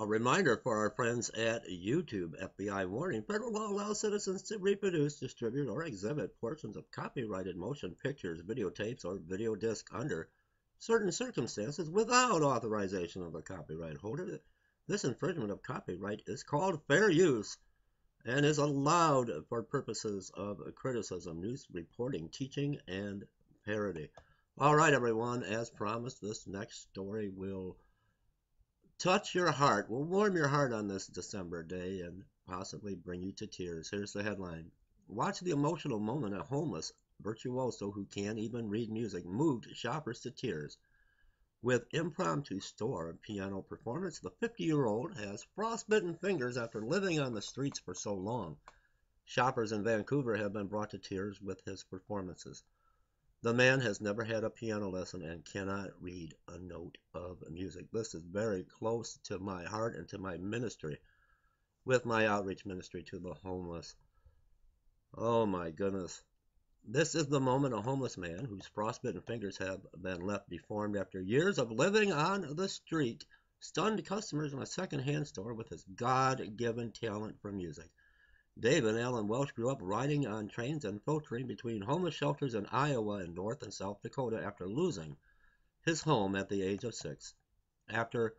A reminder for our friends at YouTube, FBI warning, federal law allows citizens to reproduce, distribute, or exhibit portions of copyrighted motion pictures, videotapes, or video disc under certain circumstances without authorization of the copyright holder. This infringement of copyright is called fair use and is allowed for purposes of criticism, news reporting, teaching, and parody. All right, everyone, as promised, this next story will touch your heart, will warm your heart on this December day and possibly bring you to tears. Here's the headline. Watch the emotional moment a homeless virtuoso who can't even read music moved shoppers to tears. With impromptu store piano performance, the 50-year-old has frostbitten fingers after living on the streets for so long. Shoppers in Vancouver have been brought to tears with his performances. The man has never had a piano lesson and cannot read a note of music. This is very close to my heart and to my ministry with my outreach ministry to the homeless. Oh my goodness. This is the moment a homeless man whose frostbitten fingers have been left deformed after years of living on the street stunned customers in a second-hand store with his God-given talent for music. David Allen Welsh grew up riding on trains and filtering between homeless shelters in Iowa and North and South Dakota after losing his home at the age of 6. After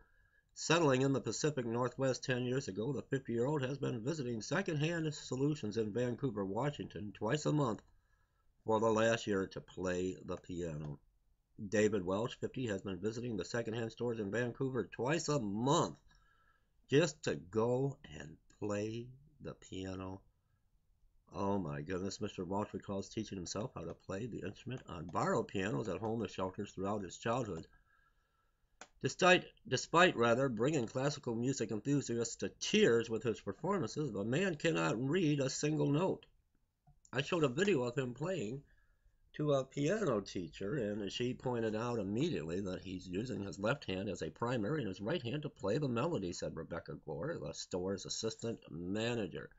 settling in the Pacific Northwest 10 years ago, the 50-year-old has been visiting second-hand solutions in Vancouver, Washington, twice a month for the last year to play the piano. David Welsh, 50, has been visiting the second-hand stores in Vancouver twice a month just to go and play the piano. Oh my goodness, Mr. Welsh recalls teaching himself how to play the instrument on borrowed pianos at homeless shelters throughout his childhood. Despite bringing classical music enthusiasts to tears with his performances, the man cannot read a single note. I showed a video of him playing to a piano teacher, and she pointed out immediately that he's using his left hand as a primary and his right hand to play the melody, said Rebecca Gore, the store's assistant manager.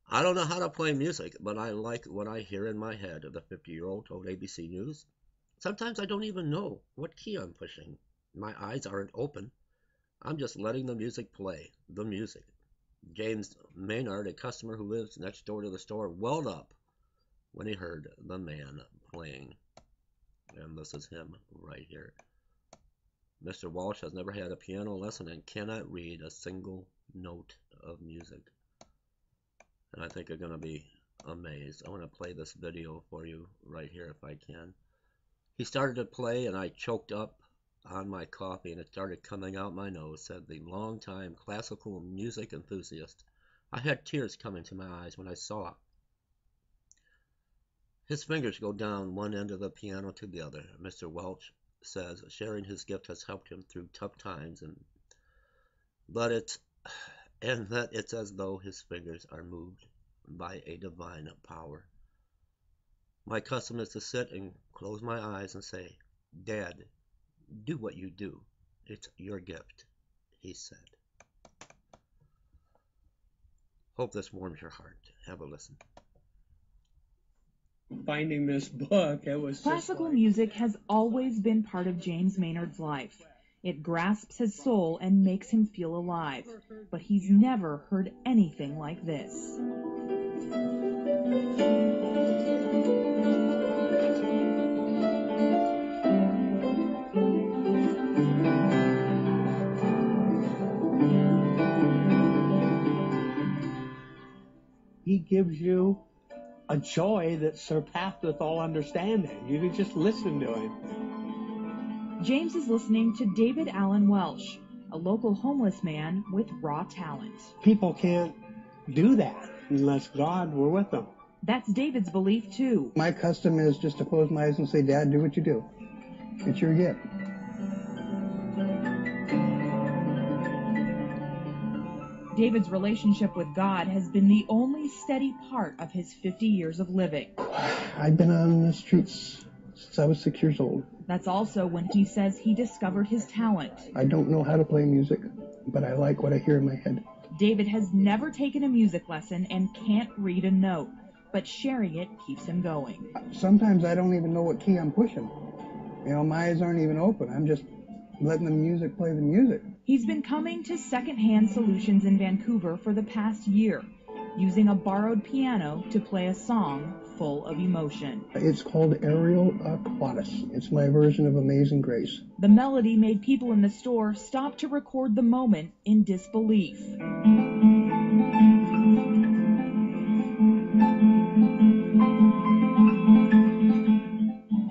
I don't know how to play music, but I like what I hear in my head, the 50-year-old told ABC News. Sometimes I don't even know what key I'm pushing. My eyes aren't open. I'm just letting the music play, the music. James Maynard, a customer who lives next door to the store, welled up when he heard the man playing. And this is him right here. Mr. Walsh has never had a piano lesson and cannot read a single note of music. And I think you're going to be amazed. I want to play this video for you right here if I can. He started to play and I choked up on my coffee and it started coming out my nose, said the longtime classical music enthusiast. I had tears coming to my eyes when I saw his fingers go down one end of the piano to the other. Mr. Welch says sharing his gift has helped him through tough times and that it's as though his fingers are moved by a divine power. My custom is to sit and close my eyes and say, Dad, do what you do. It's your gift, he said. Hope this warms your heart. Have a listen. Finding this book, it was Classical music has always been part of James Maynard's life. It grasps his soul and makes him feel alive. But he's never heard anything like this. He gives you a joy that surpasseth all understanding. You can just listen to him. James is listening to David Allen Welsh, a local homeless man with raw talent. People can't do that unless God were with them. That's David's belief, too. My custom is just to close my eyes and say, Dad, do what you do. It's your gift. David's relationship with God has been the only steady part of his 50 years of living. I've been on the streets since I was 6 years old. That's also when he says he discovered his talent. I don't know how to play music, but I like what I hear in my head. David has never taken a music lesson and can't read a note, but sharing it keeps him going. Sometimes I don't even know what key I'm pushing. You know, my eyes aren't even open. I'm just letting the music play the music. He's been coming to Secondhand Solutions in Vancouver for the past year, using a borrowed piano to play a song full of emotion. It's called Ariel Quatus. It's my version of Amazing Grace. The melody made people in the store stop to record the moment in disbelief.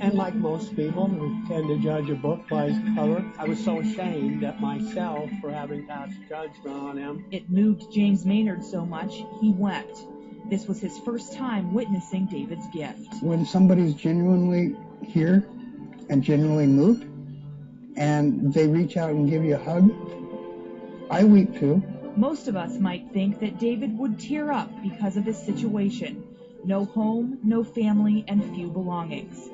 And like most people who tend to judge a book by its cover, I was so ashamed at myself for having passed judgment on him. It moved James Maynard so much, he wept. This was his first time witnessing David's gift. When somebody's genuinely here and genuinely moved, and they reach out and give you a hug, I weep too. Most of us might think that David would tear up because of his situation. No home, no family, and few belongings.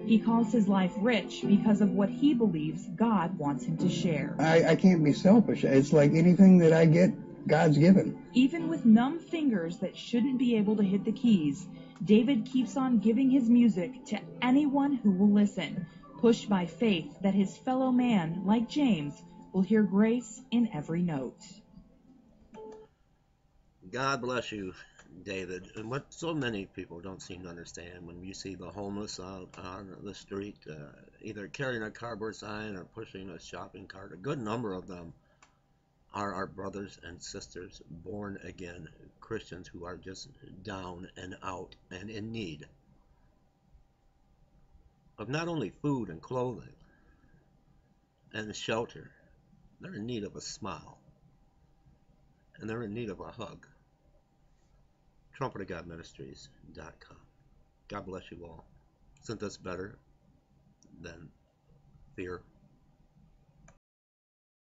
He calls his life rich because of what he believes God wants him to share. I can't be selfish. It's like anything that I get, God's given. Even with numb fingers that shouldn't be able to hit the keys, David keeps on giving his music to anyone who will listen, pushed by faith that his fellow man, like James, will hear grace in every note. God bless you, David. And what so many people don't seem to understand, when you see the homeless out on the street, either carrying a cardboard sign or pushing a shopping cart, a good number of them are our brothers and sisters, born again Christians who are just down and out and in need of not only food and clothing and shelter, they're in need of a smile, and they're in need of a hug. TrumpetOfGodMinistries.com. God bless you all. Isn't this better than fear?